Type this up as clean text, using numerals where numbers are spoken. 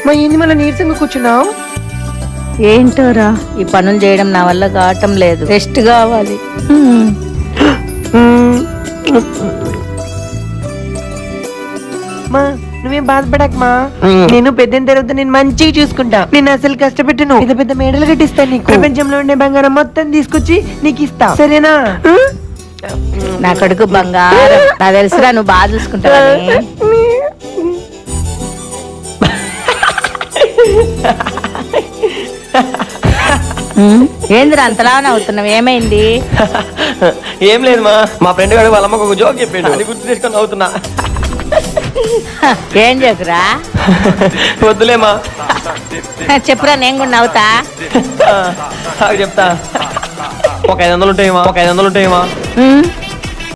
మా ఏంది మళ్ళీ నీరసంగా కూర్చున్నావు? ఏంటోరా ఈ పనులు చేయడం నా వల్ల కావటం లేదు, రెస్ట్ కావాలి. మా నువ్వేం బాధపడకమా, నేను పెద్ద తర్వాత నేను మంచిగా చూసుకుంటా. నేను అసలు కష్టపెట్టను, పెద్ద పెద్ద మేడలు కట్టిస్తాను నీకు. ప్రపంచంలో ఉండే బంగారం మొత్తం తీసుకొచ్చి నీకు ఇస్తా, సరేనా? నా కొడుకు బంగారం, నా తెలుసురా నువ్వు బాగా చూసుకుంటావని. ఏందిరా అంతలా అవుతున్నావు, ఏమైంది? ఏం లేదు మా ఫ్రెండ్ గారు వాళ్ళ అమ్మకు ఒక జోక్ చెప్పాడు, అది గుర్తు తీసుకొని అవుతున్నా. ఏం చెప్పురా? వద్దులేమా, చెప్పురా నేను కూడా నవ్వుతా. చెప్తా. ఒక 500 ఉంటాయేమా?